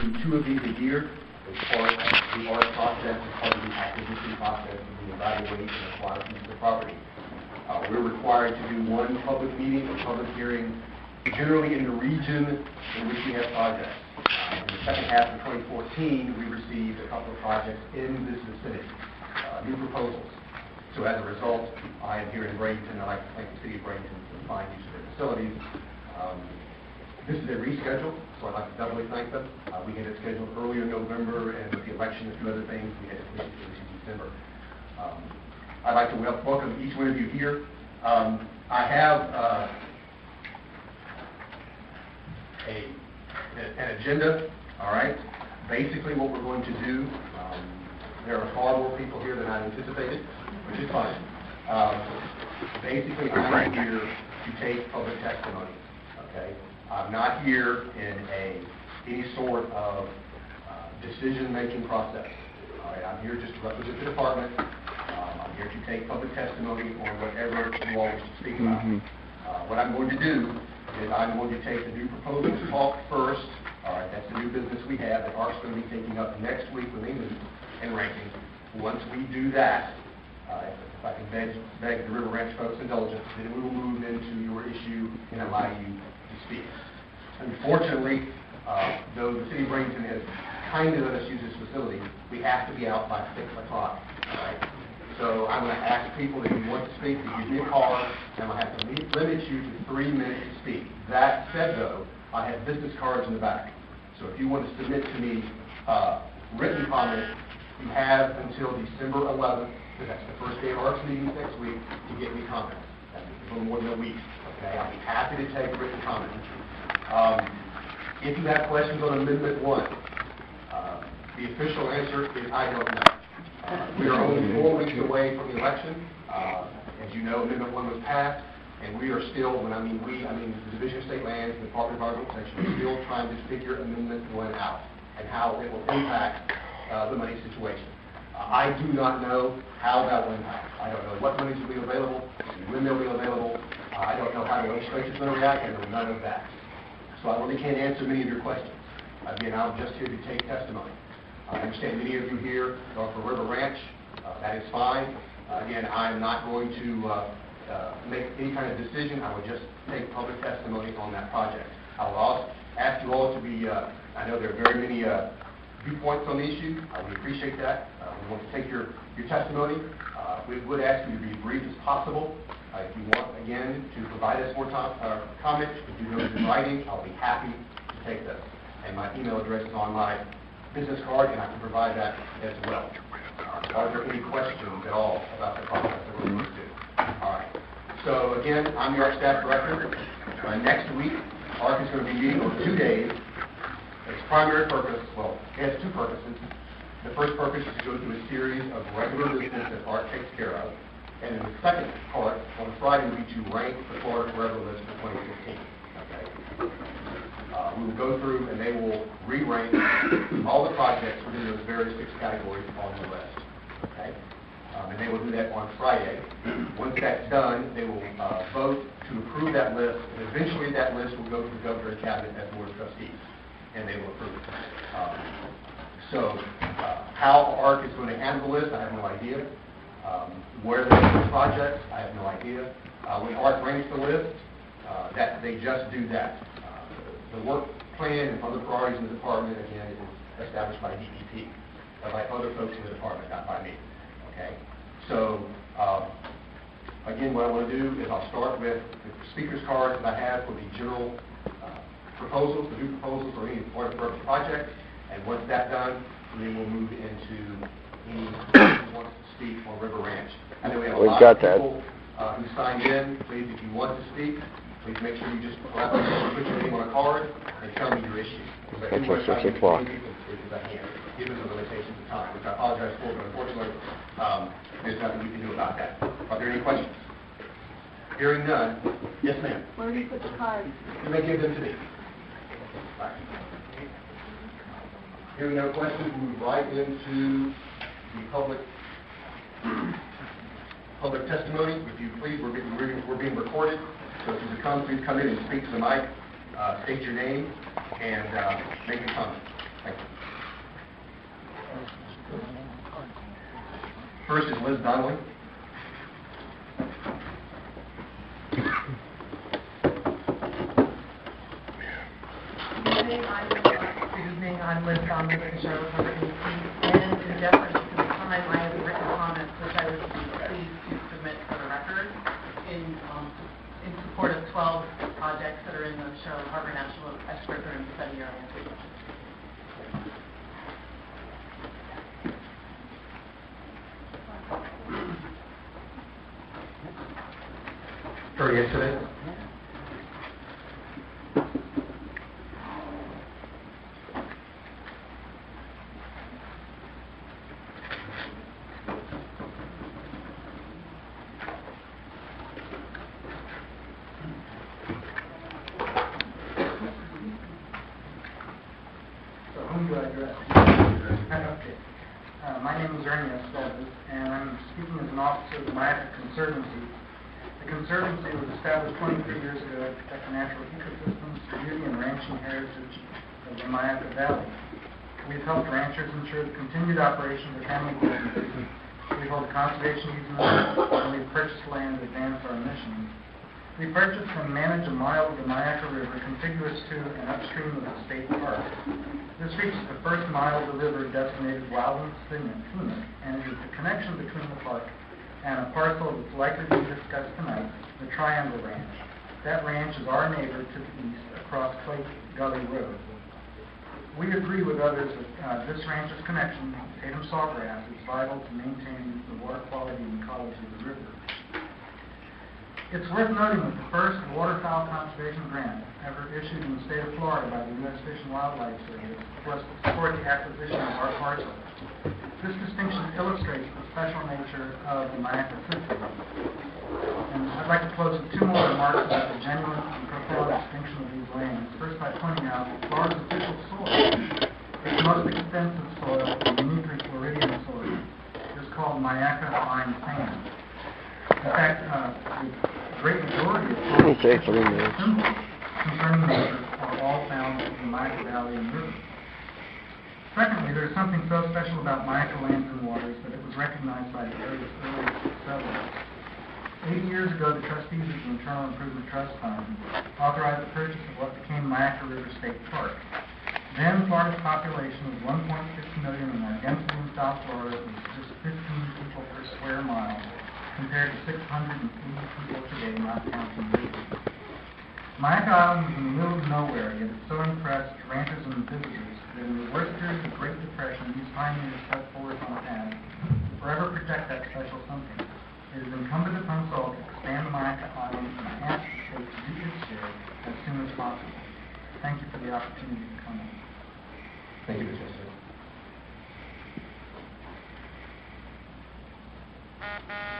do 2 of these a year as part of the ARC process, as part of the acquisition process, and the evaluation of acquired piece of the property. We're required to do 1 public meeting or public hearing, generally in the region in which we have projects. In the second half of 2014, we received a couple of projects in this vicinity, new proposals. So as a result, I am here in Bradenton, and I'd like to thank the City of Bradenton for the fine use of their facilities. This is a reschedule, so I'd like to doubly thank them. We had it scheduled earlier in November, and with the election and a few other things, we had to push it to December. I'd like to welcome each one of you here. I have an agenda, all right? Basically what we're going to do, there are far more people here than I anticipated, which is fine. Basically, I'm here to take public testimony, okay? I'm not here in any sort of decision-making process, all right? I'm here just to represent the department. I'm here to take public testimony on whatever you all wish to speak about. What I'm going to do is I'm going to take the new proposals talk first. All right, that's the new business we have that ARC's going to be taking up next week when they meet and ranking. Once we do that, if I can beg the River Ranch folks' indulgence, then we will move into your issue and allow you to speak. Unfortunately, though the City of Bradenton has kindly let us use this facility, we have to be out by 6 o'clock. All right? So I'm going to ask people, if you want to speak, to give me a call, and I'll have to limit you to 3 minutes to speak. That said, though, I have business cards in the back. So if you want to submit to me written comments, you have until December 11th, because that's the first day of ARC's meetings next week, to get me comments. That's a little more than a week. Okay, I'll be happy to take written comments. If you have questions on Amendment 1, the official answer is I don't know. We are only 4 weeks away from the election. As you know, Amendment 1 was passed, and we are still, when I mean we, I mean the Division of State Lands, the Department of Environmental Protection, are still trying to figure Amendment 1 out and how it will impact the money situation. I do not know how that will impact. I don't know what monies will be available, when they'll be available. I don't know how the legislature is going to react. I know none of that. So I really can't answer many of your questions. Again, I'm just here to take testimony. I understand many of you here are for River Ranch. That is fine. Again, I'm not going to make any kind of decision. I would just take public testimony on that project. I will also ask you all to be, I know there are very many viewpoints on the issue. We appreciate that. We want to take your testimony. We would ask you to be brief as possible. If you want, again, to provide us more comments, if you do those in writing, I'll be happy to take those. And my email address is on my business card, and I can provide that as well. Are there any questions at all about the process that we're going to do? All right. So again, I'm your staff director. Next week, ARC is going to be meeting on 2 days. Its primary purpose, well, it has 2 purposes. The first purpose is to go through a series of regular business that ARC takes care of. And then the second part, on Friday, will be to rank the Florida Forever List for 2015. Okay? We will go through and they will re-rank all the projects within those various 6 categories on the list. Okay? And they will do that on Friday. Once that's done, they will vote to approve that list, and eventually that list will go to the Governor and Cabinet as Board of Trustees, and they will approve it. How ARC is going to handle this, I have no idea. Where they do projects, I have no idea. When ARC ranks the list, that they just do that. The work plan and other priorities in the department, again, is established by DEP, by other folks in the department, not by me. Okay? So, again, what I want to do is I'll start with the speaker's cards that I have for the general proposals, the new proposals for any Florida Forever project, and once that's done, then we'll move into any who wants to speak on River Ranch. I know we have a lot of people who signed in. Please, if you want to speak, please make sure you just put your name on a card and tell me your issue. Until 6 o'clock. Given the limitations of time, which I apologize for, but unfortunately, there's nothing we can do about that. Are there any questions? Hearing none. Yes, ma'am. Where do you put the cards? You may give them to me. Right. Hearing no questions, we move right into the public testimony. If you please, we're being recorded. So if you come, please come in and speak to the mic, state your name, and make your comment. Thank you. First is Liz Donnelly. Good evening, I'm Liz Donnelly with Charlotte Number 18, and in deference to the time, I have written comments which I would be pleased to submit for the record in support of 12 projects that are in the Charlotte Harbor National Expert Room Study Area. 30 incidents. So whom do I address? Okay. My name is Ernie Estevez, and I'm speaking as an officer of the Mayaca Conservancy. The Conservancy was established 23 years ago to protect the natural ecosystems, the beauty and ranching heritage of the Mayaca Valley. We've helped ranchers ensure the continued operation of their family businesses. We hold conservation easements, and we've purchased land to advance our mission. We purchased and manage a mile of the Mayaca River contiguous to and upstream of the state park. This reaches the first mile of the river designated Wildland Scenic, and is the connection between the park and a parcel that's likely to be discussed tonight, the Triangle Ranch. That ranch is our neighbor to the east across Clay Gully Road. We agree with others that this ranch's connection to Tatum Sawgrass is vital to maintaining the water quality and ecology of the river. It's worth noting that the first waterfowl conservation grant ever issued in the state of Florida by the U.S. Fish and Wildlife Service was to support the acquisition of our parcel. This distinction illustrates the special nature of the Mayaca system. And I'd like to close with two more remarks about the genuine and profound distinction of these lands. First, by pointing out that Florida's official soil, its most extensive soil, the uniquely Floridian soil, is called Mayaca fine sand. In fact, the great majority of Florida's symbols concerning nature are all found in the Mayaca Valley and River. Secondly, there's something so special about Mayaca lands and waters that it was recognized by the earliest settlers. 80 years ago, the trustees of the Internal Improvement Trust Fund authorized the purchase of what became Mayaca River State Park. Then, Florida's population was 1.6 million, and our density in South Florida was just 15 people per square mile, compared to 680 people today, not counting visitors. Mayaca Island is in the middle of nowhere, yet it so impressed ranchers and visitors that in the worst period of the Great Depression, these pioneers set forth on a path to forever protect that special something. It is incumbent upon us all to expand the Mayaca Island, and I ask the state to do its share as soon as possible. Thank you for the opportunity to come in. Thank you, Mr. Estevez.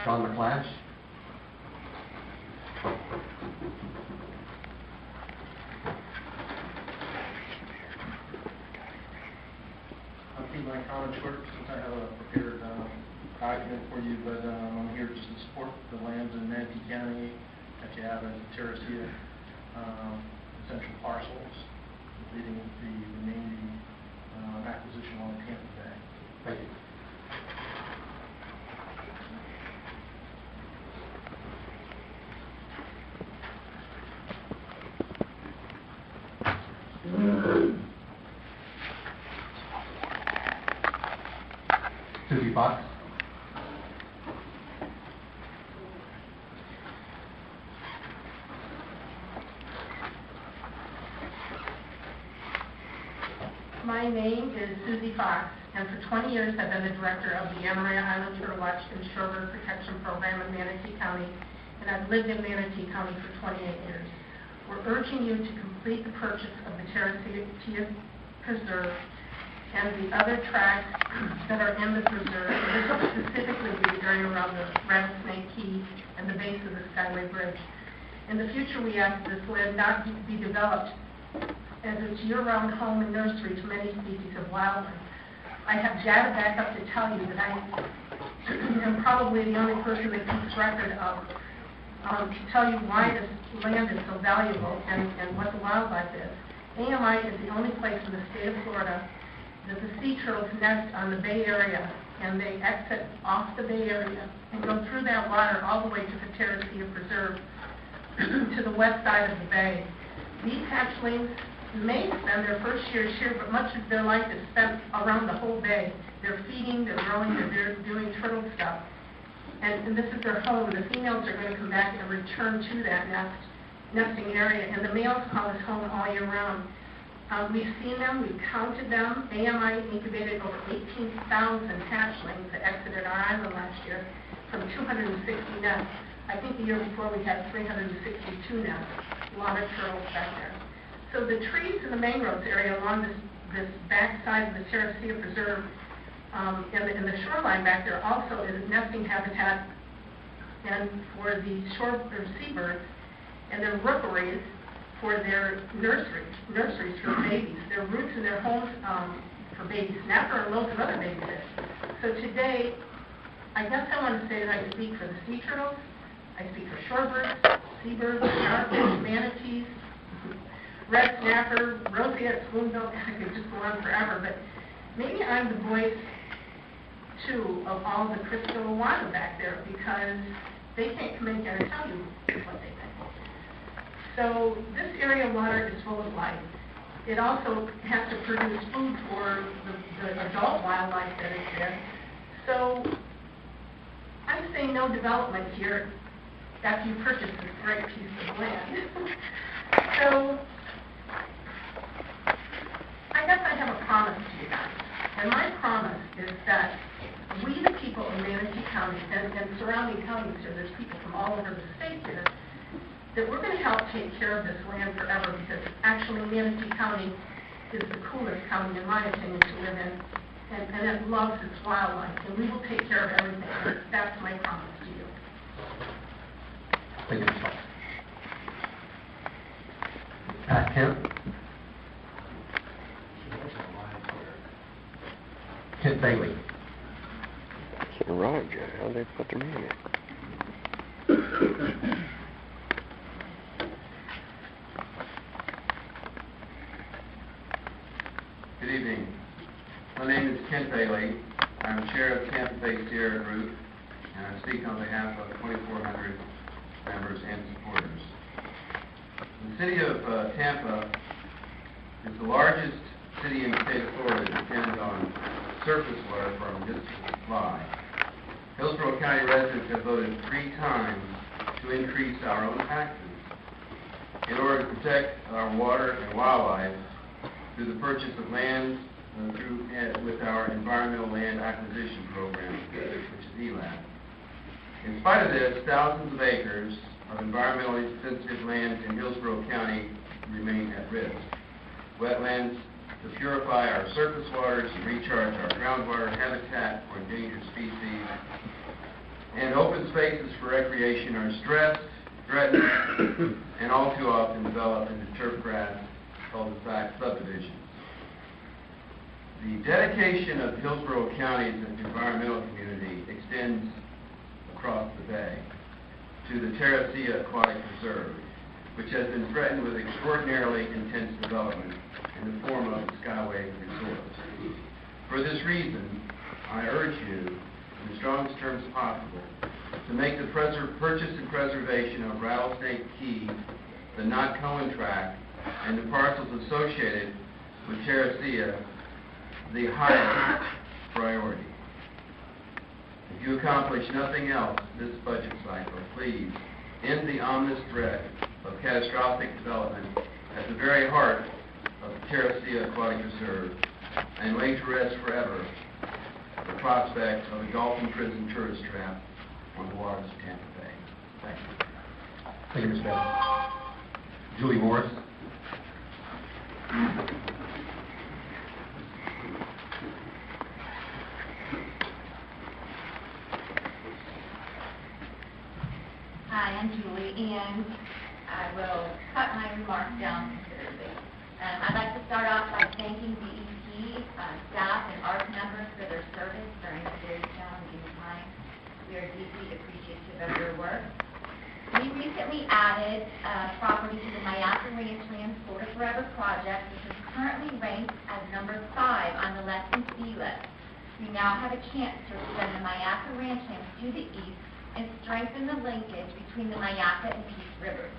John McClash. I'll keep my comments short since I have a prepared document for you, but I'm here just to support the lands in Manatee County that you have as terracea essential parcels, completing the remaining acquisition on Tampa Bay. Thank you. Susie Fox. My name is Susie Fox, and for 20 years I've been the director of the Amarillo Island Turtle Watch and Shorebird Protection Program in Manatee County, and I've lived in Manatee County for 28 years. We're urging you to complete the purchase of the Terracea Preserve and the other tracts that are in the preserve. This will specifically be the area around the Rattlesnake Key and the base of the Skyway Bridge. In the future, we ask this land not to be developed as its year-round home and nursery to many species of wildlife. I have data back up to tell you that I am probably the only person that keeps record of to tell you why this land is so valuable and what the wildlife is. AMI is the only place in the state of Florida that the sea turtles nest on the Bay Area, and they exit off the Bay Area and go through that water all the way to the Terracea Preserve to the west side of the bay. These hatchlings may spend their first years here, but much of their life is spent around the whole bay. They're feeding, they're growing, they're doing turtle stuff. And this is their home. The females are going to come back and return to that nesting area, and the males call this home all year round. We've seen them, we've counted them. AMI incubated over 18,000 hatchlings that exited our island last year from 260 nests. I think the year before we had 362 nests. A lot of turtles back there. So the trees in the mangroves area along this back side of the Terracea Preserve and the shoreline back there also is nesting habitat and for the seabirds and their rookeries for their nurseries for babies, their roots and their homes for baby snapper and loads of other baby fish. So today, I guess I want to say that I speak for the sea turtles, I speak for shorebirds, seabirds, starfish, manatees, red snapper, roseate, spoonbill. I could just go on forever, but maybe I'm the voice, too, of all the crystal Awana back there, because they can't come in here and tell you what they think. So this area of water is full of life. It also has to produce food for the adult wildlife that is there. So I say no development here after you purchase this great piece of land. So I guess I have a promise to you guys. And my promise is that we, the people of Manatee County and surrounding counties here, there's people from all over the state here, that we're going to help take care of this land forever, because actually Manatee County is the coolest county, in my opinion, to live in, and it loves its wildlife, and we will take care of everything. That's my promise to you. Thank you, Ms. Fox. Kent? Kent Bailey. It's a Roger. How'd they put them in it? Good evening. My name is Kent Bailey. I'm chair of Tampa Bay Sierra Group, and I speak on behalf of 2,400 members and supporters. The city of Tampa is the largest city in the state of Florida that depends on surface water for our municipal supply. Hillsborough County residents have voted 3 times to increase our own taxes in order to protect our water and wildlife through the purchase of land with our Environmental Land Acquisition Program, which is ELAP. In spite of this, thousands of acres of environmentally sensitive lands in Hillsborough County remain at risk. Wetlands to purify our surface waters and recharge our groundwater habitat for endangered species, and open spaces for recreation are stressed, threatened, and all too often develop into turf grass cul-de-sac subdivisions. The dedication of Hillsborough County's environmental community extends across the bay to the Terracea Aquatic Preserve, which has been threatened with extraordinarily intense development in the form of the Skyway Resort. For this reason, I urge you, in the strongest terms possible, to make the purchase and preservation of Rattlesnake Key, the Knot Cohen Tract, and the parcels associated with Terracea the highest priority. If you accomplish nothing else this budget cycle, please end the ominous threat of catastrophic development at the very heart of the Terracea Aquatic Reserve, and lay to rest forever the prospect of a dolphin prison tourist trap on the waters of Tampa Bay. Thank you. Thank you, Mr. Bailey. Julie Morris. Hi, I'm Julie, and I will cut my remarks down considerably. I'd like to start off by thanking DEP, staff, and ARC members for their service during a very challenging time. We are deeply appreciative of your work. We recently added property to the Mayaka Ranch Land Florida Forever project, which is currently ranked as number 5 on the Less Than Fee list. We now have a chance to extend the Mayaca Ranch lands to the east and strengthen the linkage between the Mayaca and Peace Rivers.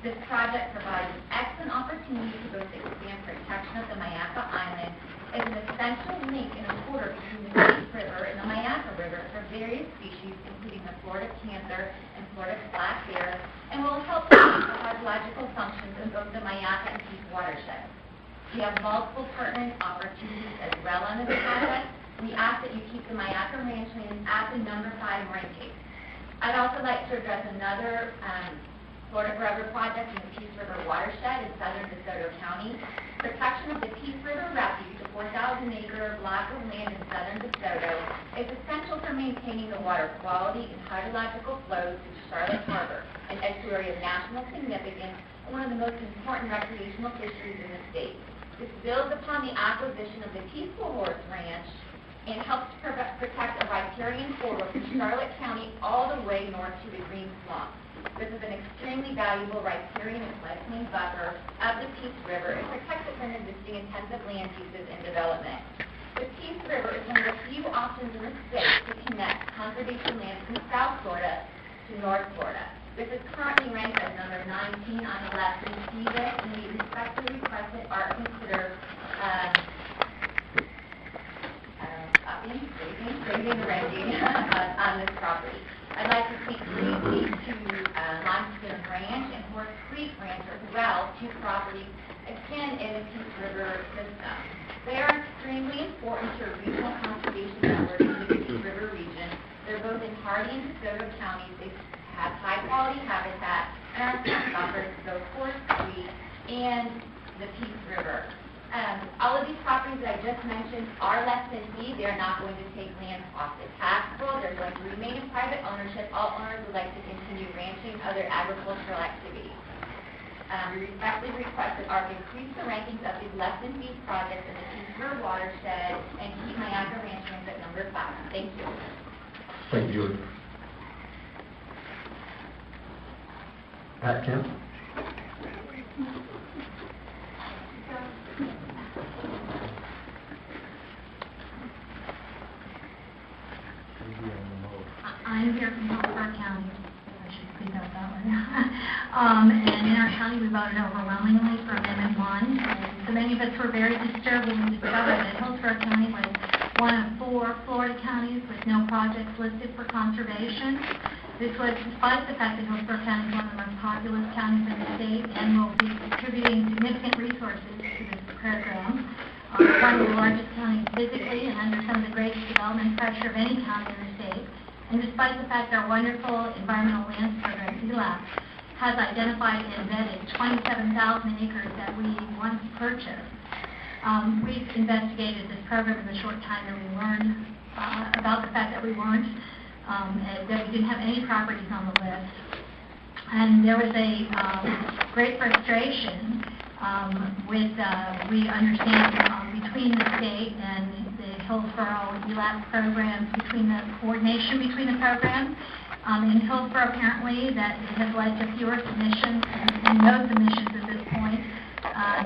This project provides an excellent opportunity to both expand protection of the Mayaca Island as an essential link in a border between the Peace River and the Mayaca River for various species, including the Florida panther and Florida black bear, and will help improve the hydrological functions of both the Mayaca and Peace watersheds. We have multiple partnering opportunities as well on this project. We ask that you keep the Mayaca Ranch lands at the number 5 ranking. I'd also like to address another Florida Forever project in the Peace River watershed in southern DeSoto County. Protection of the Peace River Refuge, a 4,000-acre block of land in southern DeSoto, is essential for maintaining the water quality and hydrological flows to Charlotte Harbor, an estuary of national significance and one of the most important recreational fisheries in the state. This builds upon the acquisition of the Peaceful Horse Ranch and helps to protect a riparian corridor from Charlotte County all the way north to the Green Swamp. This is an extremely valuable riparian and floodplain buffer of the Peace River and protects it from existing intensive land uses and development. The Peace River is one of the few options in the state to connect conservation lands from South Florida to North Florida. This is currently ranked as number 19 on the Less Than Fee list, and we respectfully request that ARC consider raising the ranking on this property. I'd like to speak briefly to Limestone Ranch and Horse Creek Ranch as well, 2 properties, again, in the Peace River system. They are extremely important to regional conservation networks in the Peace River region. They're both in Hardy and DeSoto counties. They have high-quality habitat and are buffers to both Horse Creek and the Peace River. All of these properties that I just mentioned are less than fee. They are not going to take land off the tax roll. They're going to remain in private ownership. All owners would like to continue ranching, other agricultural activities. We respectfully request that ARC increase the rankings of these less than fee projects in the Peace River watershed and keep Mayaca Ranch lands at number 5. Thank you. Thank you, Julie. Pat Kemp? I'm here from Hillsborough County. I should speak out that one. And in our county, we voted overwhelmingly for Amendment 1. So many of us were very disturbed when we discovered that Hillsborough County was one of 4 Florida counties with no projects listed for conservation. This was despite the fact that Hillsborough County is one of the most populous counties in the state and will be contributing significant resources to this program. One of the largest counties physically and under some of the greatest development pressure of any county in the state. And despite the fact our wonderful environmental lands program, ELAP, has identified and vetted 27,000 acres that we want to purchase, we've investigated this program in the short time that we learned about the fact that we weren't, that we didn't have any properties on the list. And there was a great frustration with, we understand, between the state and the Hillsborough ELAP programs, between the coordination between the programs. In Hillsborough, apparently, that it has led to fewer submissions and no submissions at this point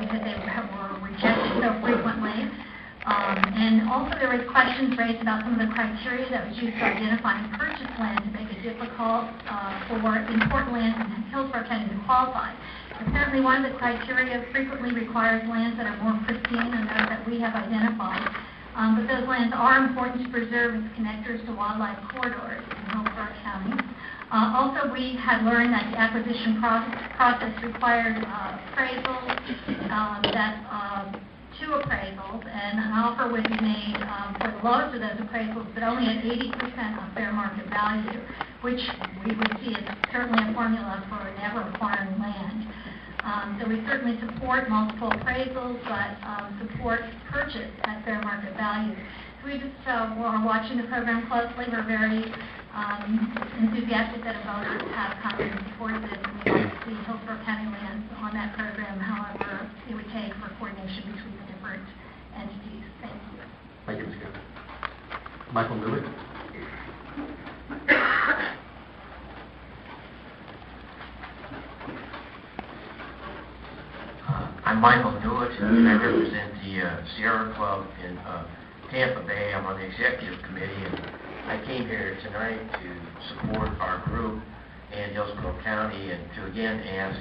because they were rejected so frequently. And also there was questions raised about some of the criteria that was used to identify and purchase land to make it difficult for important lands in Hillsborough County to qualify. Apparently one of the criteria frequently requires lands that are more pristine than those that we have identified. But those lands are important to preserve as connectors to wildlife corridors in Hillsborough County. Also, we had learned that the acquisition process required appraisals, two appraisals, and an offer would be made for the lowest of those appraisals, but only at 80% of fair market value, which we would see as certainly a formula for never acquiring land. So we certainly support multiple appraisals, but support purchase at fair market value. So we just are watching the program closely. We're very enthusiastic that voters have come and supported this, and we'd like to see Hillsborough County lands on that program. However, it would take for coordination between the different entities. Thank you. Thank you, Ms. Kemp. Michael Lewis? I'm Michael Newett, and I represent the the Sierra Club in Tampa Bay. I'm on the executive committee, and I came here tonight to support our group in Hillsborough County and to again ask,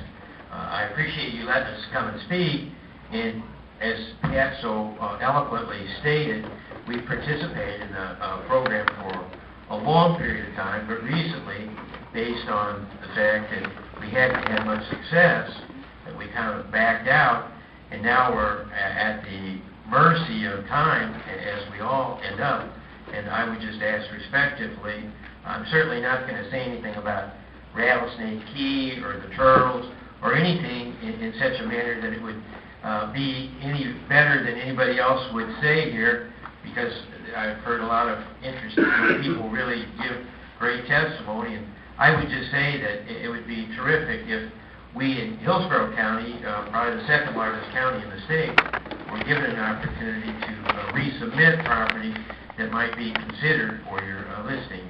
I appreciate you letting us come and speak, and as Pat so eloquently stated, we've participated in a program for a long period of time, but recently, based on the fact that we hadn't had much success, that we kind of backed out, and now we're at the mercy of time, as we all end up. And I would just ask respectively, I'm certainly not going to say anything about Rattlesnake Key or the Turtles or anything in such a manner that it would be any better than anybody else would say here, because I've heard a lot of interesting people really give great testimony. And I would just say that it would be terrific if we in Hillsborough County, probably the second largest county in the state, were given an opportunity to resubmit property that might be considered for your listing.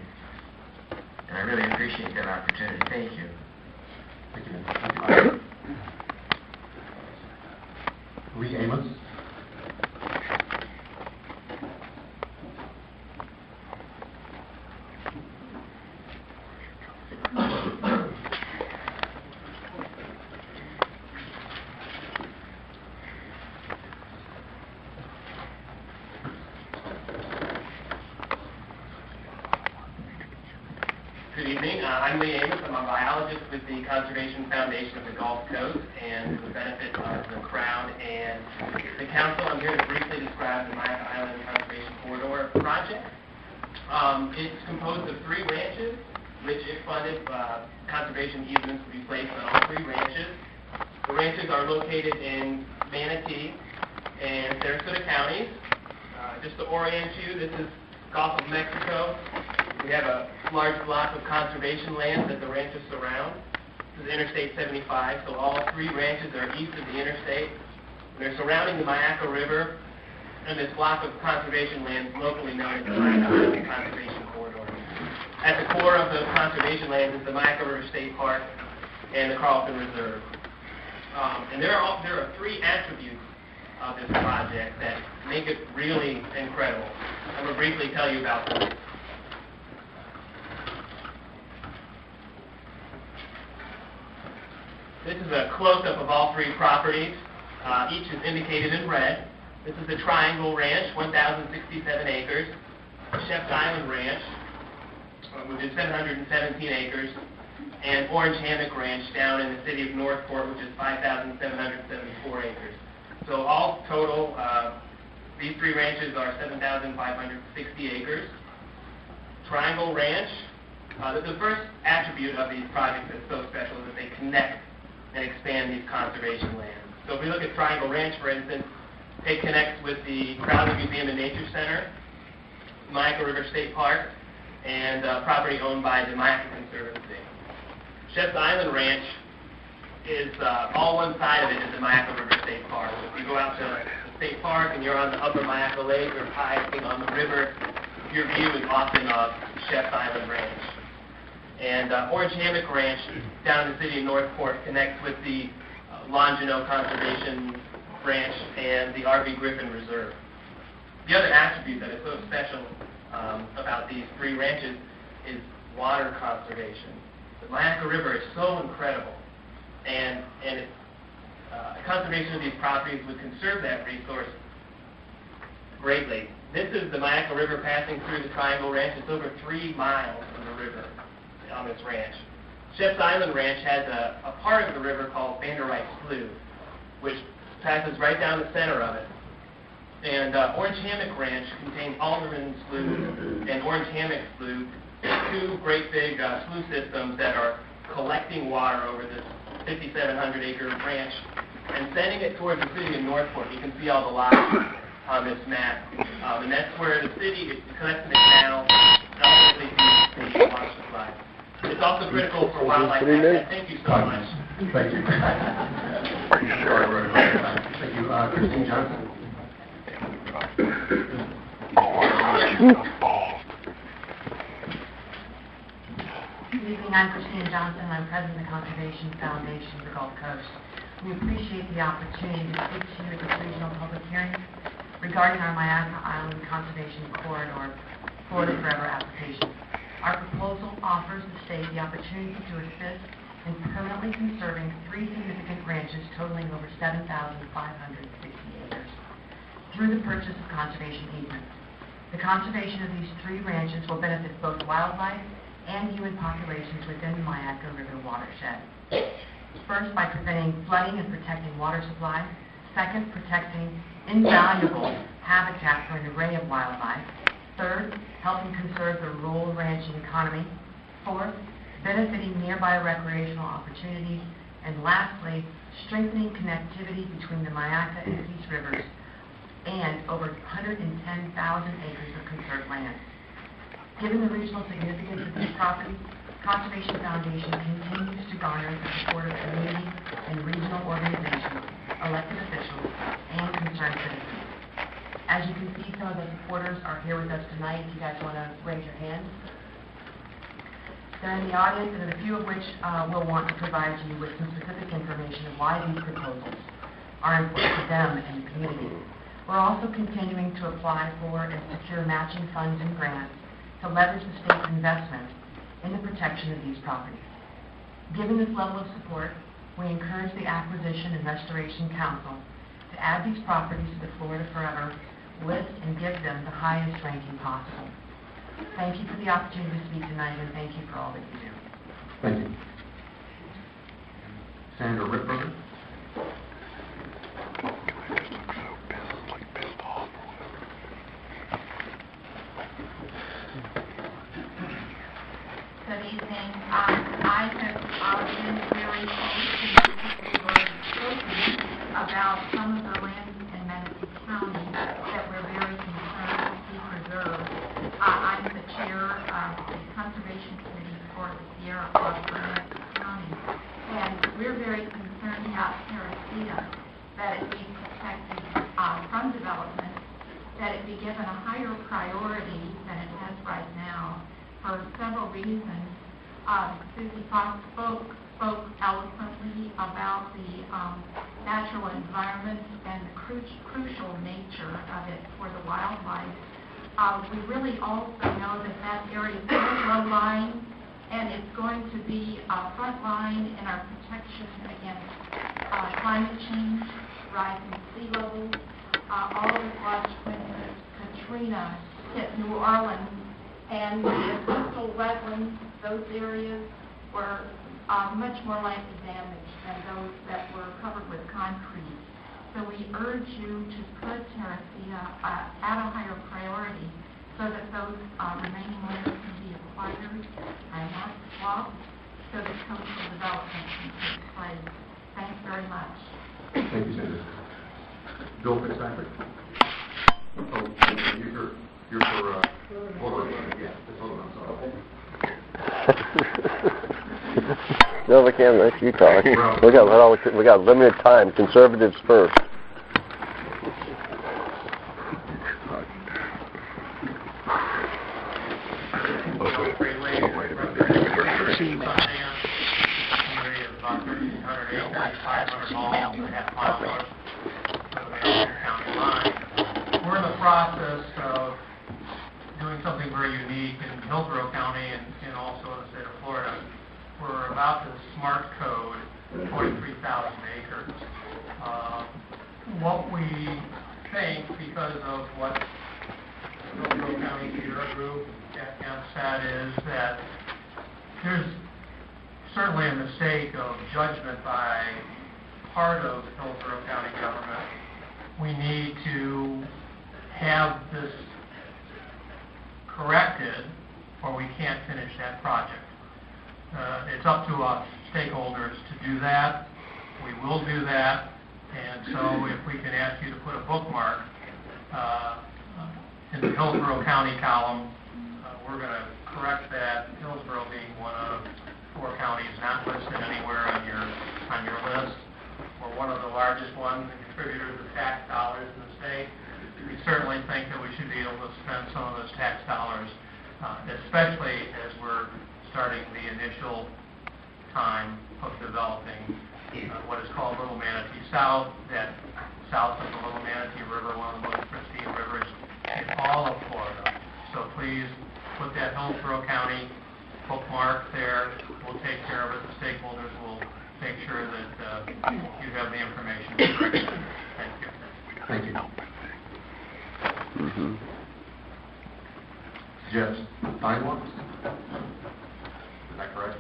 And I really appreciate that opportunity. Thank you. Thank you. Lee Amos. Good evening. I'm Lee Amos. I'm a biologist with the Conservation Foundation of the Gulf Coast, and for the benefit of the crowd and the council, I'm here to briefly describe the Myakka Island Conservation Corridor project. It's composed of 3 ranches, which, if funded, conservation easements will be placed on all 3 ranches. The ranches are located in Manatee and Sarasota counties. Just to orient you, this is Gulf of Mexico. We have a large block of conservation land that the ranches surround. This is Interstate 75, so all 3 ranches are east of the interstate. They're surrounding the Myakka River and this block of conservation land locally known as the Myakka Island Conservation Corridor. At the core of the conservation land is the Myakka River State Park and the Carlton Reserve. And there are 3 attributes of this project that make it really incredible. I'm going to briefly tell you about them. This is a close-up of all 3 properties. Each is indicated in red. This is the Triangle Ranch, 1,067 acres. Sheps Island Ranch, which is 717 acres. And Orange Hammock Ranch down in the city of Northport, which is 5,774 acres. So all total, these 3 ranches are 7,560 acres. Triangle Ranch, the first attribute of these projects that's so special is that they connect and expand these conservation lands. So if we look at Triangle Ranch, for instance, it connects with the Crowley Museum and Nature Center, Myakka River State Park, and property owned by the Myakka Conservancy. Sheps Island Ranch is, all one side of it is the Myakka River State Park. So if you go out to the state park and you're on the upper Myakka Lake or kayaking on the river, your view is often of Sheps Island Ranch. And Orange Hammock Ranch down in the city of Northport connects with the Longino Conservation Ranch and the R.V. Griffin Reserve. The other attribute that is so special about these 3 ranches is water conservation. The Myakka River is so incredible, and conservation of these properties would conserve that resource greatly. This is the Myakka River passing through the Triangle Ranch. It's over 3 miles of the river on this ranch. Sheps Island Ranch has a part of the river called Vander Wright Slough, which passes right down the center of it. And Orange Hammock Ranch contains Alderman Slough and Orange Hammock Slough, 2 great big slough systems that are collecting water over this 5,700-acre ranch and sending it towards the city of Northport. You can see all the lots on this map. And that's where the city is collecting it now and ultimately feeds the water supply. It's also critical for wildlife habitat. Thank you so much. Thank you. Thank you. Christine Johnson. Good evening. I'm Christine Johnson. I'm president of the Conservation Foundation of the Gulf Coast. We appreciate the opportunity to speak to you at this regional public hearing. regarding our Myakka Island Conservation Corridor Florida Forever application. Our proposal offers the state the opportunity to assist in permanently conserving 3 significant ranches totaling over 7,560 acres through the purchase of conservation easements. The conservation of these 3 ranches will benefit both wildlife and human populations within the Myakka River watershed. First, by preventing flooding and protecting water supply. Second, protecting invaluable habitat for an array of wildlife. Third, helping conserve the rural ranching economy. Fourth, benefiting nearby recreational opportunities. And lastly, strengthening connectivity between the Myakka and Peace Rivers and over 110,000 acres of conserved land. Given the regional significance of these properties, Conservation Foundation continues to garner the support of community and regional organizations, elected officials, and concerned citizens. As you can see, some of the supporters are here with us tonight. If you guys want to raise your hands. They're in the audience, and a few of which will want to provide you with some specific information of why these proposals are important to them and the community. We're also continuing to apply for and secure matching funds and grants to leverage the state's investment in the protection of these properties. Given this level of support, we encourage the Acquisition and Restoration Council to add these properties to the Florida Forever list and give them the highest ranking possible. Thank you for the opportunity to speak tonight, and thank you for all that you do. Thank you. Senator Rickberger? Good evening. I have been very spoken about some of the lands in Manatee County that we're very concerned to see preserved. I'm the chair of the Conservation Committee for the Sierra Club for Manatee County, and we're very concerned about Terracea, that it be protected from development, that it be given a higher priority than it has right now for several reasons. Susie Fox spoke eloquently about the natural environment and the crucial nature of it for the wildlife. We really also know that that area is very low lying, and it's going to be a front line in our protection against climate change, rising sea levels. All of us watched when Katrina hit New Orleans, and the coastal wetlands, those areas were much more likely damaged than those that were covered with concrete. So we urge you to put Terracea at a higher priority so that those remaining lands can be acquired and not swapped so that coastal development can take place. Thanks very much. Thank you, Senator. Bill Fitzpatrick? Oh, you're for, yeah, hold on, I'm sorry. No, we can't let you talk. We got limited time. Conservatives first. We're in the process of doing something very unique in Hillsborough County and also in the state of Florida. We're about to smart code 43,000 acres. What we think, because of what Hillsborough County Sierra Group have said, is that there's certainly a mistake of judgment by part of Hillsborough County government. We need to have this corrected or we can't finish that project. It's up to us stakeholders to do that. We will do that. And so if we can ask you to put a bookmark in the Hillsborough County column, we're going to correct that, Hillsborough being one of 4 counties not listed anywhere on your list. We're one of the largest ones and contributors of tax dollars in the state. We certainly think that we should be able to spend some of those tax dollars, especially as we're starting the initial time of developing what is called Little Manatee South, that south of the Little Manatee River, one of the most pristine rivers in all of Florida. So please put that Hillsborough County bookmark there. We'll take care of it. The stakeholders will make sure that you have the information correctly. Thank you. Thank you. Mm-hmm. Jeff Steinwatts? Is that correct?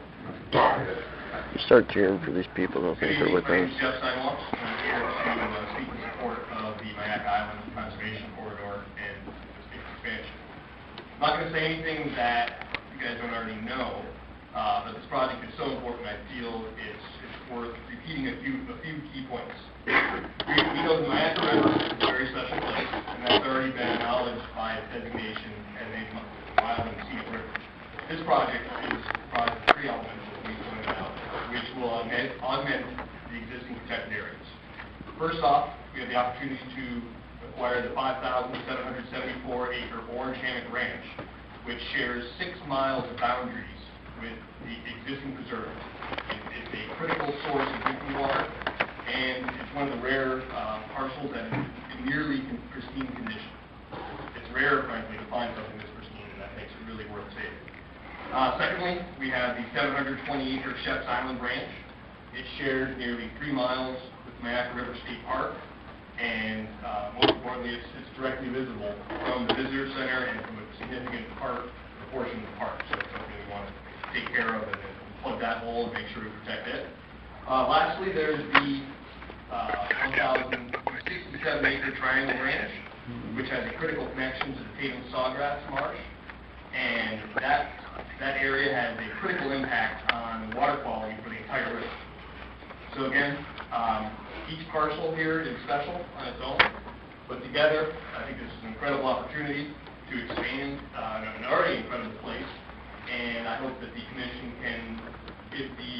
You start cheering for these people, don't think they're with My name us. is Jeff Steinwatts. I'm here to speak in support of the Mayaca Island Conservation Corridor and the state's expansion. I'm not going to say anything that you guys don't already know, but this project is so important, I feel it's worth repeating a few key points. We know the Mayaca River is a very special place, and that's already been acknowledged by its designation as a wild and scenic river. This project is project three elements, as we pointed out, which will augment the existing protected areas. First off, we have the opportunity to acquire the 5,774-acre Orange Hammock Ranch, which shares 6 miles of boundaries with the existing preserve. It's a critical source of drinking water, and it's one of the rare parcels that is in nearly pristine condition. It's rare, frankly, to find something this pristine, and that makes it really worth saving. Secondly, we have the 720-acre Sheps Island Ranch. It shares nearly 3 miles with Mayaca River State Park, and most importantly, it's directly visible from the visitor center and from a significant portion of the park. So it's something we want to take care of and plug that hole and make sure we protect it. Lastly, there's the 1,067-acre Triangle Ranch, which has a critical connection to the Tatum Sawgrass Marsh, and that area has a critical impact on water quality for the entire river. So again, each parcel here is special on its own, but together, I think this is an incredible opportunity to expand an already incredible place, and I hope that the Commission can give the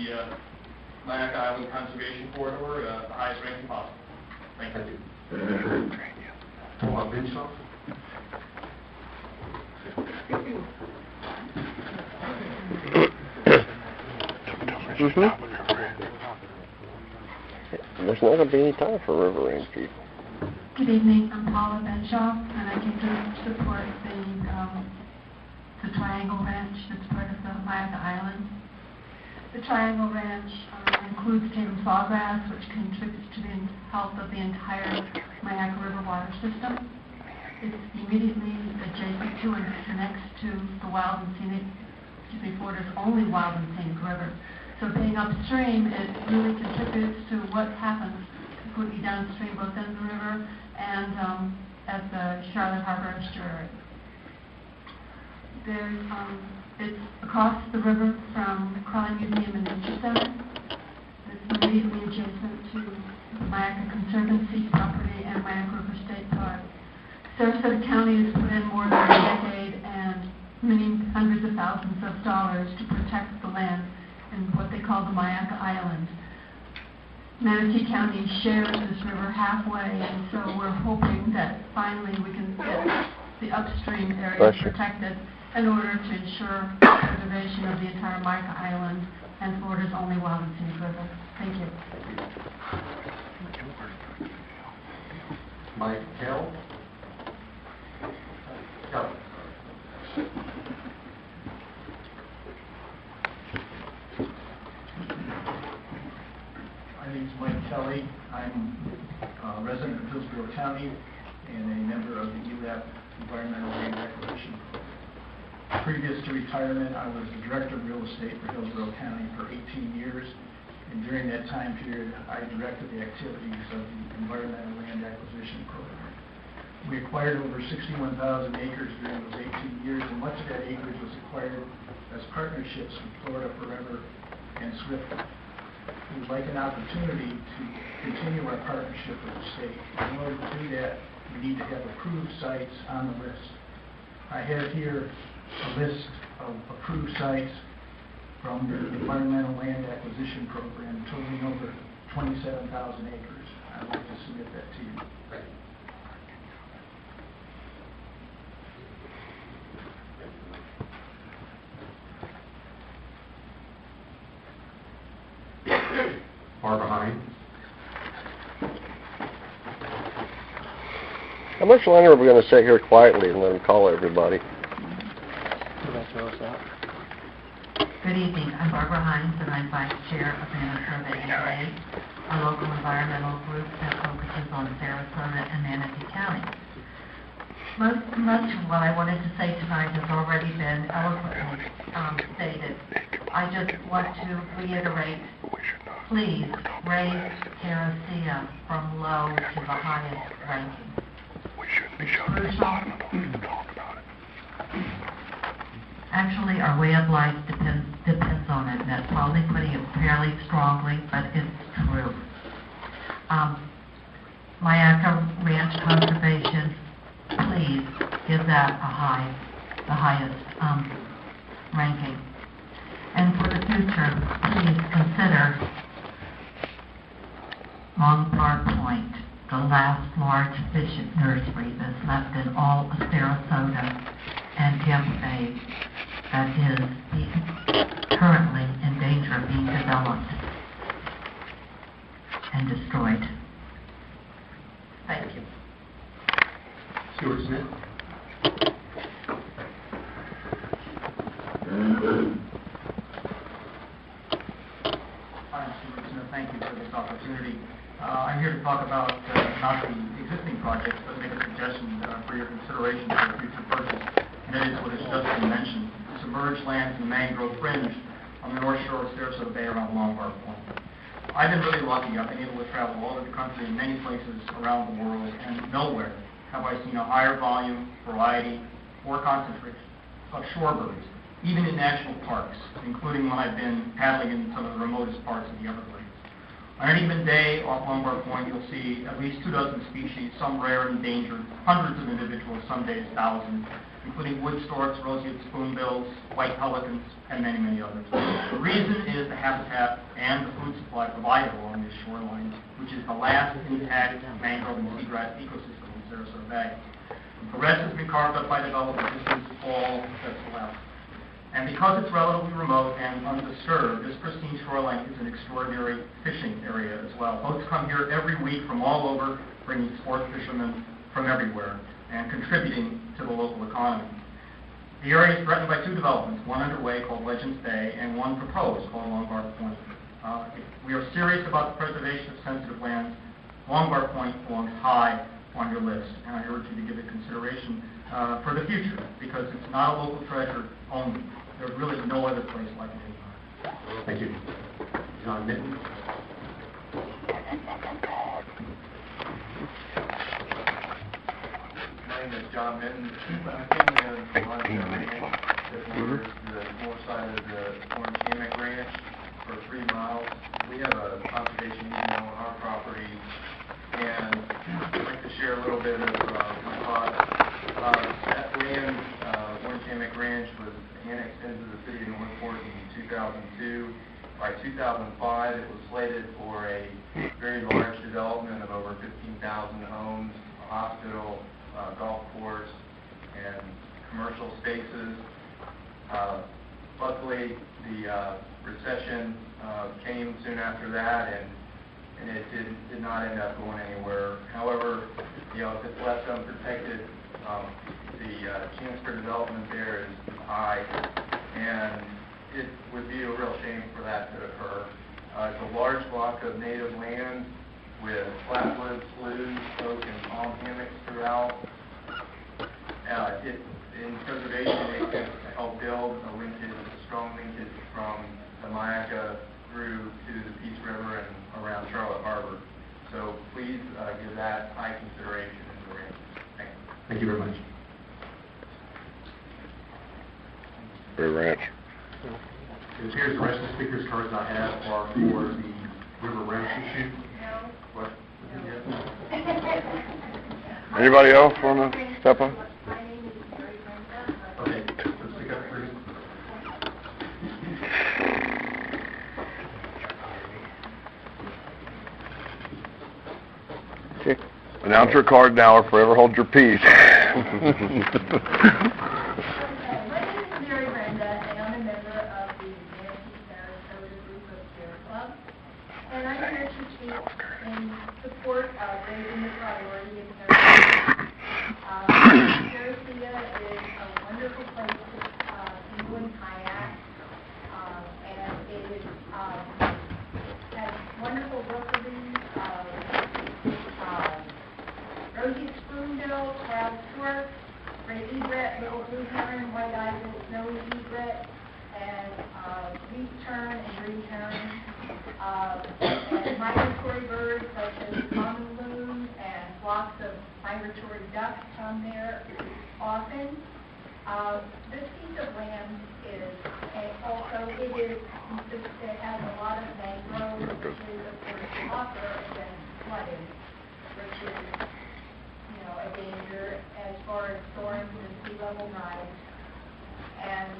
Mayaca Island Conservation Corridor the highest ranking possible. Thank you. Thomas Binshoff? Mm-hmm. There's not going to be any time for River Range people. Good evening, I'm Paula Benshaw, and I came to support the Triangle Ranch that's part of the Mayaca Island. The Triangle Ranch includes Tatum Sawgrass, which contributes to the health of the entire Mayaca River water system. It's immediately adjacent to and connects to the wild and scenic, Florida's only wild and scenic river. So being upstream, it really contributes to what happens completely downstream, both in the river and at the Charlotte Harbor Estuary. It's across the river from Crawley Museum and Nature Center. It's immediately adjacent to the Mayaca Conservancy property and Mayaca River State Park. Sarasota County has put in more than a decade and many hundreds of thousands of dollars to protect the land in what they call the Mayaca Island. Manatee County shares this river halfway, and so we're hoping that finally we can get the upstream area protected in order to ensure preservation of the entire Mayaca Island and Florida's only wild and scenic river. Thank you. Mike Hill? Go. My name is Mike Kelly. I'm a resident of Hillsborough County and a member of the ELAP Environmental Land Acquisition Program. Previous to retirement, I was the Director of Real Estate for Hillsborough County for 18 years, and during that time period, I directed the activities of the Environmental Land Acquisition Program. We acquired over 61,000 acres during those 18 years, and much of that acreage was acquired as partnerships with Florida Forever and SWIFT. We would like an opportunity to continue our partnership with the state. In order to do that, we need to have approved sites on the list. I have here a list of approved sites from the Environmental Land Acquisition Program totaling over 27,000 acres. I'd like to submit that to you. Barbara Hines? How much longer are we going to sit here quietly and let them call everybody? Good evening. I'm Barbara Hines, and I'm Vice Chair of Minnesota EA, a local environmental group that focuses on Sarasota and Manatee County. Much of what I wanted to say tonight has already been eloquently stated. I just want to reiterate, please raise Terracea from low to the highest ranking. It's crucial. Actually, our way of life depends on it, and that's probably putting it fairly strongly, but it's true. Myakka Ranch Conservation, please give that the highest ranking. And for the future, please consider Long Park Point, the last large fish nursery that's left in all of Sarasota and Tampa Bay that is currently in danger of being developed and destroyed. Thank you. Stuart Smith. Hi, I'm Stuart Smith. Thank you for this opportunity. I'm here to talk about not the existing projects, but make a suggestion for your consideration for future purchase. And it is what has just been mentioned: submerged lands and mangrove fringe on the north shore of Sarasota Bay around Long Park Point. I've been really lucky. I've been able to travel all over the country in many places around the world, and nowhere have I seen a higher volume, variety, or concentration of shorebirds, even in national parks, including when I've been paddling in some of the remotest parts of the Everglades. On any given day off Lombard Point, you'll see at least 24 species, some rare and endangered, hundreds of individuals, some days thousands, including wood storks, roseate spoonbills, white pelicans, and many, many others. The reason is the habitat and the food supply provided along these shorelines, which is the last intact mangrove and seagrass ecosystem in Sarasota Bay. The rest has been carved up by development. This is all that's left. And because it's relatively remote and undisturbed, this pristine shoreline is an extraordinary fishing area as well. Boats come here every week from all over, bringing sport fishermen from everywhere and contributing to the local economy. The area is threatened by two developments, one underway called Legends Bay and one proposed called Lombard Point. If we are serious about the preservation of sensitive lands, Lombard Point belongs high on your list, and I urge you to give it consideration for the future, because it's not a local treasure only. There's really no other place like it. Thank you. John Mitten. My name is John Mitten. I came in from Montgomery that borders the north side of the Orange Hammock Ranch for 3 miles. We have a conservation easement on our property, and I'd like to share a little bit of my thoughts. That land, Orange Hammock Ranch, was annexed into the city of Northport in 2002. By 2005, it was slated for a very large development of over 15,000 homes, a hospital, golf course, and commercial spaces. Luckily, the recession came soon after that, and it did not end up going anywhere. However, if it's left unprotected, the chance for development there is high, and it would be a real shame for that to occur. It's a large block of native land with flatwoods, sloughs, oak, and palm hammocks throughout. In preservation, it can help build a strong linkage from the Myakka through to the Peace River and around Charlotte Harbor. So please give that high consideration in the range. Thank you. Thank you very much. Ranch. It appears the rest of the speakers' cards I have are for the River Ranch issue. No. What? Anybody else want to step up? My name is Mary Brenda. Okay, let's speak up, please. Okay. Announce your card now or forever hold your peace. My name is Mary Brenda, and I'm a member of the Manatee Sarasota Group of Sierra Club. And I'm here to speak in support of raising the priority of Sarasota great egret, little blue heron, white-eyed little snowy egret, and leaf tern and green heron, and migratory birds such as common loons and flocks of migratory ducks come there often. This piece of land is, and also it has a lot of mangrove, which is of course buffer against flooding, which is, a danger as far as storms and sea level rise. And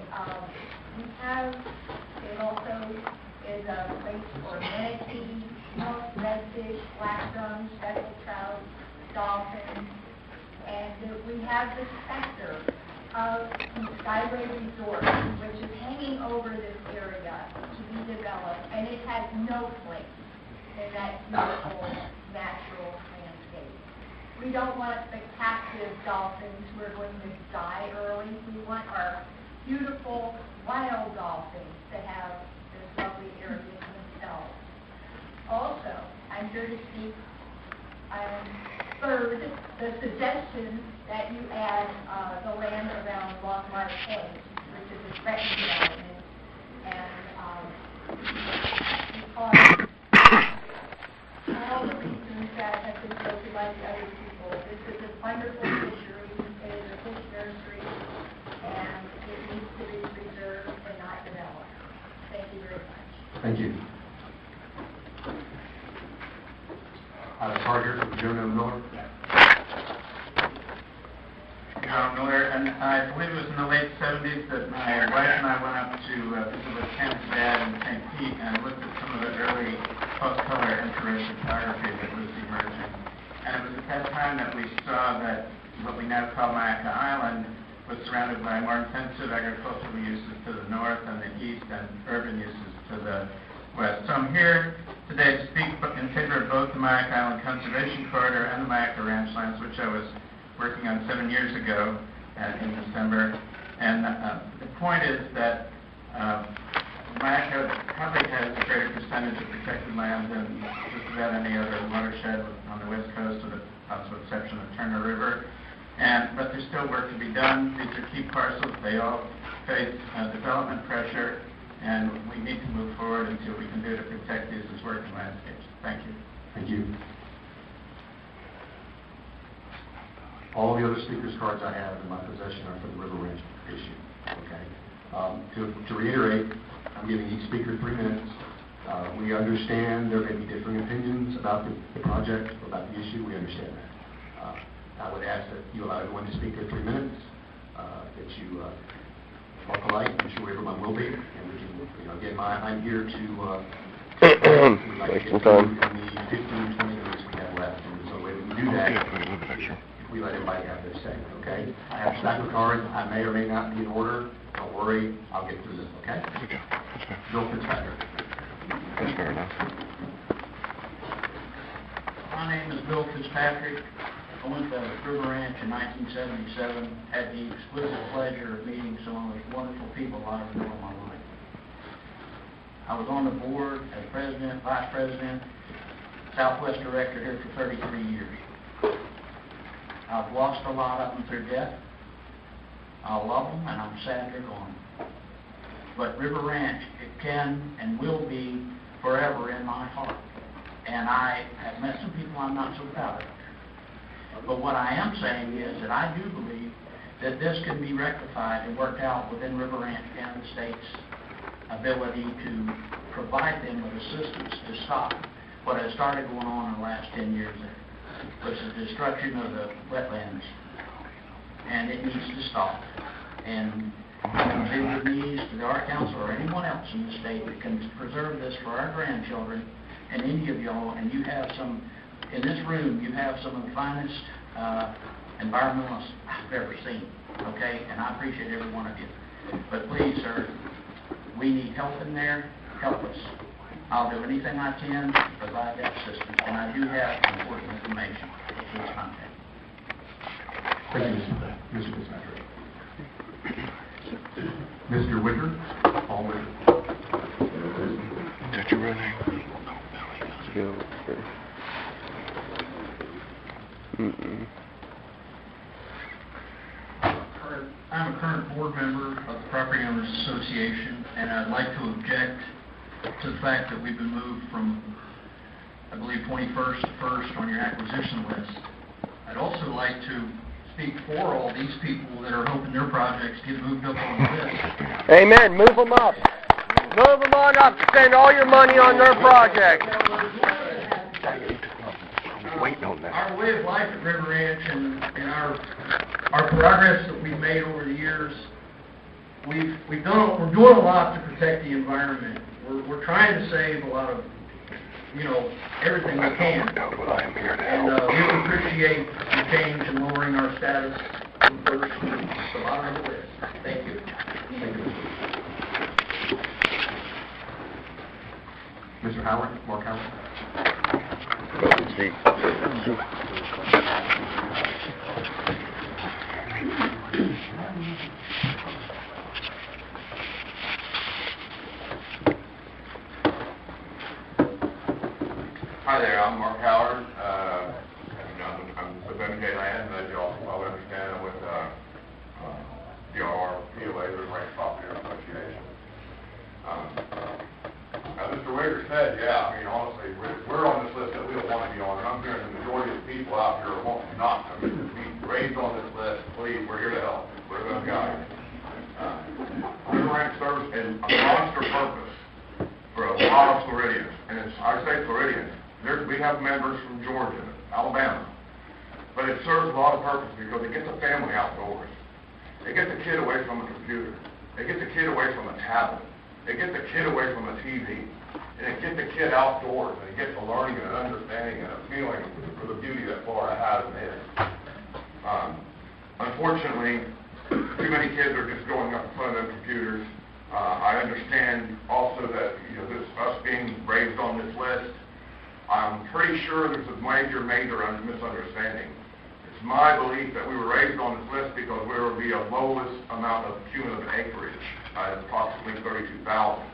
we have, it also is a place for manatee, snook, redfish, black drum, speckled trout, dolphins, and we have the specter of Skyway Resort, which is hanging over this area to be developed, and it has no place in that beautiful natural landscape. We don't want spectacular dolphins who are going to die early. We want our beautiful wild dolphins to have this lovely area to themselves. Also, I'm here to speak third, the suggestion that you add the land around Lockmart Point, which is a threatened development, and because all the reasons that have been spoken by the other people, this is a wonderful fishery, it is a fish nursery, and it needs to be preserved and not developed. Thank you very much. Thank you. Target from Jonah Miller. Carl Miller, and I believe it was in the late 70s that my wife and I went up to visit with Ken's dad in St. Pete and looked at some of the early post-color infrared photography that was emerging. And it was at that time that we saw that what we now call Myakka Island was surrounded by more intensive agricultural uses to the north and the east and urban uses to the west. So I'm here today to speak in favor of both the Myakka Island Conservation Corridor and the Myakka Ranch lands, which I was working on 7 years ago in December. And the point is that Myakka probably has a greater percentage of protected land than just about any other watershed on the west coast, with the possible exception of Turner River. But there's still work to be done. These are key parcels. They all face development pressure, and we need to move forward and see what we can do to protect these as working landscapes. Thank you. Thank you. All the other speakers' cards I have in my possession are for the River Ranch issue. Okay. To reiterate, I'm giving each speaker 3 minutes. We understand there may be differing opinions about the project, about the issue. We understand that. I would ask that you allow everyone to speak their 3 minutes, that you are polite. I'm sure everyone will be. And we can, again, I'm here to waste some time. In the 15, 20 minutes we have left. And so the way we do that, we let everybody have their say, okay? I have a stack of cards. I may or may not be in order. Don't worry. I'll get through this, okay? Okay. That's fair. Bill Fitzpatrick. That's fair enough. My name is Bill Fitzpatrick. I went to River Ranch in 1977, had the exquisite pleasure of meeting some of those wonderful people I've known in my life. I was on the board as president, vice president, Southwest director here for 33 years. I've lost a lot of them through death. I love them, and I'm sad they're gone. But River Ranch, it can and will be forever in my heart. And I have met some people I'm not so proud of. But what I am saying is that I do believe that this can be rectified and worked out within River Ranch and the state's ability to provide them with assistance to stop what has started going on in the last 10 years there, which is the destruction of the wetlands. And it needs to stop. And I'm big with these to the Art Council or anyone else in the state that can preserve this for our grandchildren and any of y'all, and you have some, in this room, you have some of the finest environmentalists I've ever seen, okay? And I appreciate every one of you. But please, sir, we need help in there. Help us. I'll do anything I can to provide that assistance, and I do have important information. Please contact me. Thank you, Mr. Fitzpatrick. Mr. Wicker, Paul Wicker. Is that your real name? Bill Wicker. I'm a current board member of the Property Owners Association, and I'd like to object to the fact that we've been moved from, I believe, 21st to 1st on your acquisition list. I'd also like to speak for all these people that are hoping their projects get moved up on the list. Amen. Move them up. Move them on up. Spend all your money on their projects. Our way of life at River Ranch and our progress that we've made over the years, we're doing a lot to protect the environment. We're trying to save a lot of, everything we can. And we appreciate the change in lowering our status from first to the bottom of the list. Thank you. Mr. Howard, Mark Howard. Hi there, I'm Mark Howard. I'm with MK Land, as you all probably understand. I'm with DRR, POA, the Ranch Property Association. As Mr. Wager said, yeah, honestly, we're on this list that we don't want to be on, and I'm hearing the majority of people out here want not to be raised on this list. Please, we're here to help. We're going to guide. River Ranch serves in a monster purpose for a lot of Floridians, and I say Floridians. We have members from Georgia, Alabama, but it serves a lot of purpose because it gets a family outdoors. It gets a kid away from a computer. It gets a kid away from a tablet. It gets a kid away from a TV. And it gets the kid outdoors, and it gets a learning and an understanding and a feeling for the beauty that Florida has and is. Unfortunately, too many kids are just going up in front of them computers. I understand also that us being raised on this list, I'm pretty sure there's a major misunderstanding. It's my belief that we were raised on this list because we were the lowest amount of cumulative acreage, approximately 32,000.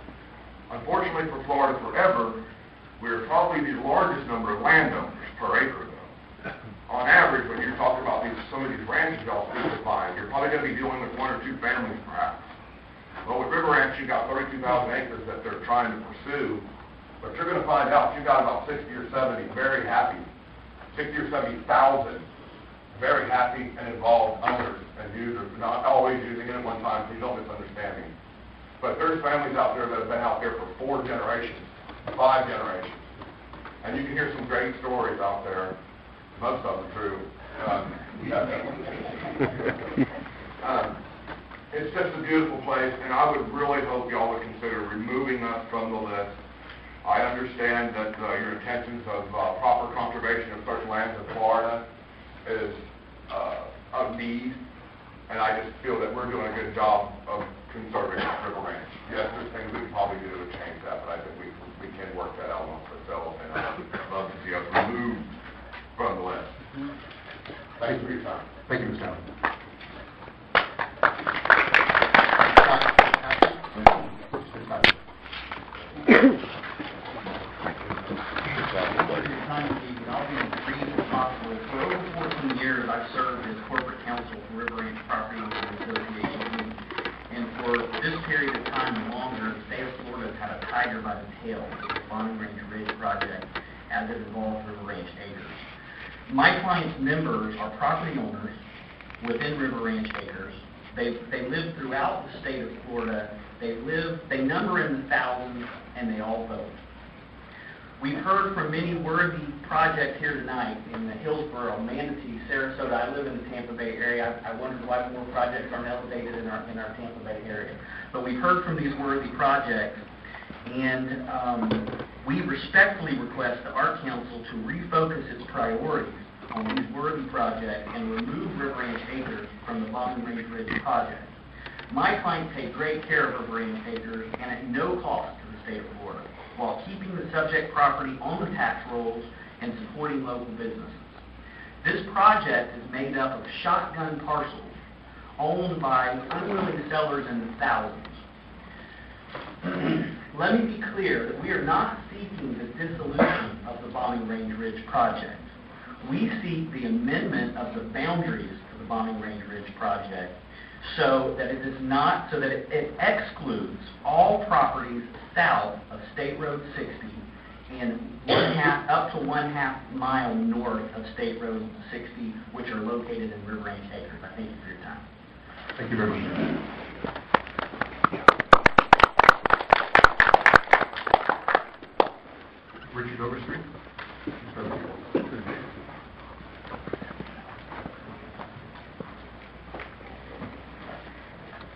Unfortunately for Florida Forever, we're probably the largest number of landowners per acre, though. On average, when you're talking about some of these ranches y'all speak of buying, you're probably going to be dealing with 1 or 2 families, perhaps. Well, with River Ranch, you got 32,000 acres that they're trying to pursue. But you're going to find out you've got about 60 or 70 very happy, 60 or 70,000 very happy and involved owners and users, not always using it at one time, please don't misunderstand me. But there's families out there that have been out there for 4 generations, 5 generations. And you can hear some great stories out there, most of them true. It's just a beautiful place, and I would really hope y'all would consider removing us from the list. I understand that your intentions of proper conservation of certain lands in Florida is of need, and I just feel that we're doing a good job of conserving River Ranch. Yes, there's things we can probably do to change that, but I think we can work that out amongst ourselves, and I'd love to see us removed from the list. Thank you for your time. Thank you, Mr. Howard. I've served as corporate counsel for River Ranch Property Owners Association, and for this period of time and longer, the state of Florida has had a tiger by the tail with the Bonning Range Ridge project as it involves River Ranch Acres. My client's members are property owners within River Ranch Acres. They live throughout the state of Florida. They number in the thousands, and they all vote. We've heard from many worthy projects here tonight in the Hillsborough, Manatee, Sarasota. I live in the Tampa Bay area. I wondered why more projects aren't elevated in our Tampa Bay area. But we've heard from these worthy projects, and we respectfully request the Art Council to refocus its priorities on these worthy projects and remove River Ranch Acres from the Bonning Range Ridge project. My client paid great care of River Ranch Acres and at no cost to the state of Florida, while keeping the subject property on the tax rolls and supporting local businesses. This project is made up of shotgun parcels owned by unwilling sellers in the thousands. Let me be clear that we are not seeking the dissolution of the Bonning Range Ridge project. We seek the amendment of the boundaries of the Bonning Range Ridge project so that it does not, so that it excludes all properties south of State Road 60 and up to 1/2 mile north of State Road 60, which are located in River Ranch acres. I thank you for your time. Thank you very much. Richard Overstreet.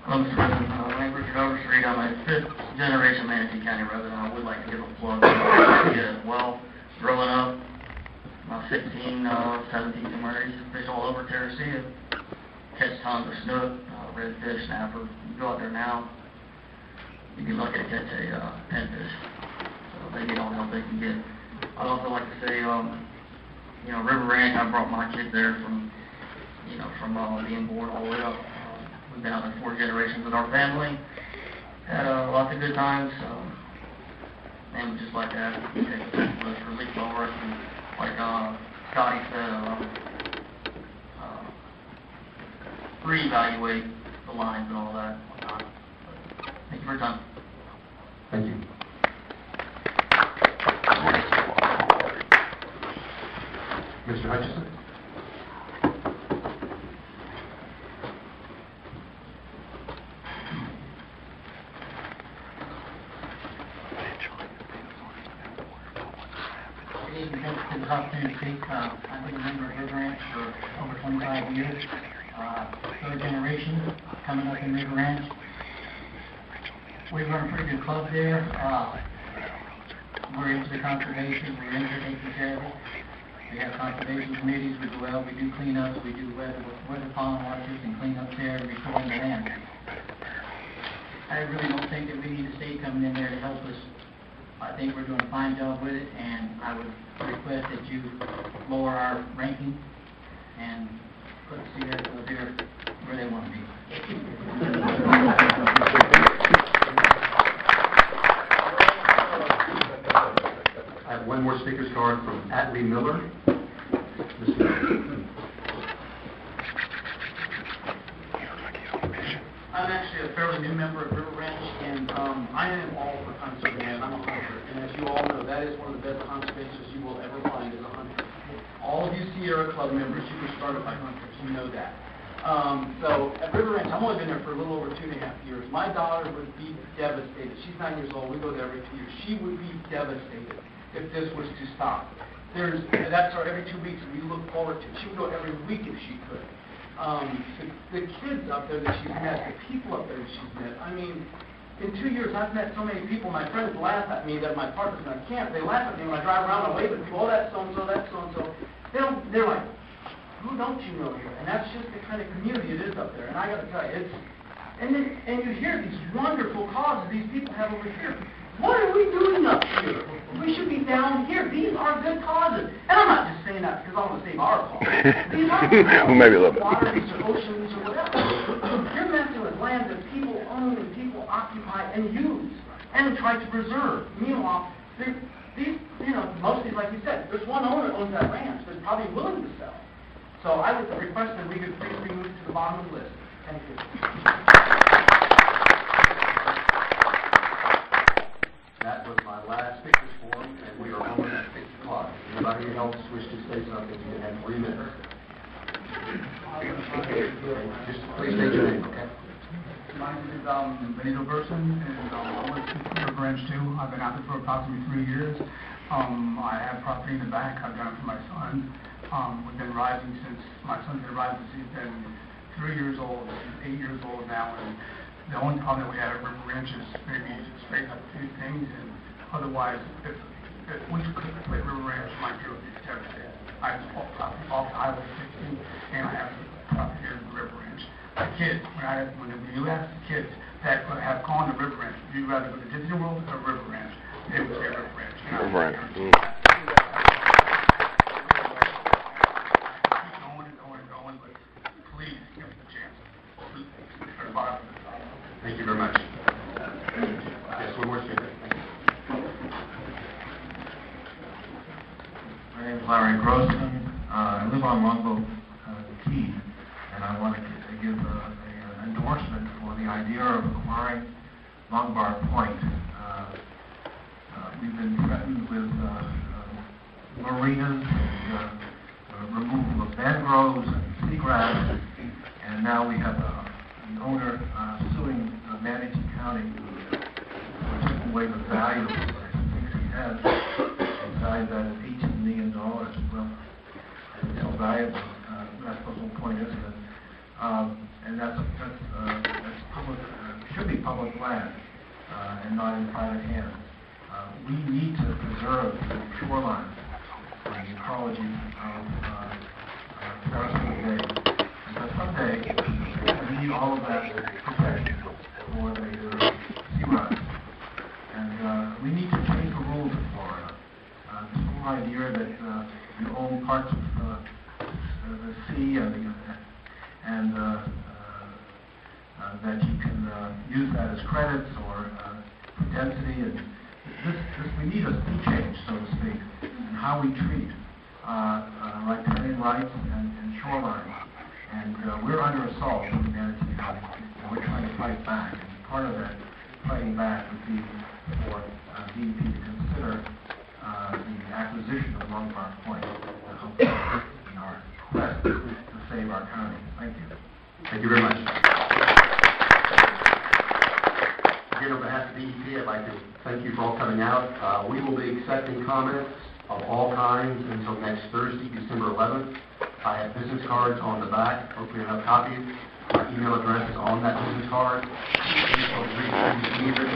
Hello, Mr. President. I'm Richard Overstreet. I'm a fifth-generation Manatee County resident. I would like to give a plug to as well. Growing up, about 16, 17 Marys, fish all over Terracea. Catch tons of snook, redfish, snapper. You go out there now, you'd be lucky to catch a pinfish. So they get all the help they can get. I'd also like to say, River Ranch, I brought my kids there from being born all the way up. We've been out there 4 generations with our family. Had lots of good times. And we'd just like to have take a list for leaf blowers and like Scotty said, reevaluate the lines and all that. Thank you for your time. Thank you. Mr. Hutchison? Thank you for this opportunity to speak. I've been a member of River Ranch for over 25 years. Third generation coming up in River Ranch. We run a pretty good club there. We're into the conservation. We're into taking care of it. We have conservation committees. We go out. We do cleanups. We do weather pond watches and cleanups there and restoring the land. I really don't think that we need the state coming in there to help us. I think we're doing a fine job with it, and I would request that you lower our ranking and put the Sierra Club here where they want to be. I have one more speaker's card from Atlee Miller. Mr. Miller. I'm actually a fairly new member of River Ranch, and I am all for conserving land. I'm a hunter, and as you all know, that is one of the best conservations you will ever find as a hunter. All of you Sierra Club members, you were started by hunters. You know that. So at River Ranch, I've only been there for a little over 2.5 years. My daughter would be devastated. She's 9 years old. We go there every 2 years. She would be devastated if this was to stop. That's our every 2 weeks, and we look forward to it. She would go every week if she could. The kids up there that she's met, the people up there that she's met, I mean, in 2 years I've met so many people. My friends laugh at me that my partner's in camp. They laugh at me when I drive around and wave at people, oh, that's so-and-so, that's so-and-so. They're like, who don't you know here? And that's just the kind of community it is up there. And I got to tell you, and you hear these wonderful causes these people have over here. What are we doing up here? We should be down here. These are good causes. And I'm not just saying that because I want to save our cause. These are good causes. Well, maybe a little bit. Waters or oceans or whatever. You're messing with land that people own and people occupy and use and try to preserve. Meanwhile, mostly, like you said, there's one owner that owns that ranch that's probably willing to sell. So I would request that we could please be moved to the bottom of the list. Thank you. That was my last speaker's forum, and we are almost at 6 o'clock. Anybody else wish to say something, you can have 3 minutes. Just please state your name, okay? My name is Benito Gerson, and I'm with River Ranch too. I've been out there for approximately 3 years. I have property in the back. I've done it for my son. We've been rising since my son's been rising since he's been 3 years old. He's 8 years old now, and the only problem that we have at River Ranch is maybe straighten up a few things, and otherwise, if we could play River Ranch, my deal would be devastated. I have property off Highway 60, and I have property here in River Ranch. The kids, when you ask the kids that have gone to River Ranch, do you rather go to Disney World or River Ranch? They would say River Ranch. River Ranch. Going, but please give us a chance. Thank you very much. Yes, one more speaker. Thank you. My name is Larry Grossman. I live on Longboat Key, and I want to give an endorsement idea of acquiring Lombard Point. We've been threatened with marinas and removal of mangroves and seagrass, and now we have an owner suing Manatee County for taking away the value that he thinks he has. It's valued at $18 million. Well, it's so valuable. That's the whole point, isn't it? And that's public, should be public land and not in private hands. We need to preserve the shoreline and the ecology of Sarasota Bay. But someday, we need all of that protection for the seagrass. And we need to change the rules in Florida. This whole idea that you own parts of the sea and that you can use that as credits or for density. And we need a sea change, so to speak, in how we treat riparian rights and shoreline. And we're under assault in Manatee County, and we're trying to fight back. And part of that fighting back would be for DEP to consider the acquisition of Lombard Point in our quest to save our county. Thank you. Thank you very much. Again, on behalf of DEP, I'd like to thank you for all coming out. We will be accepting comments of all kinds until next Thursday, December 11th. I have business cards on the back. Hopefully you have copies. My email address is on that business card. Please feel free to use either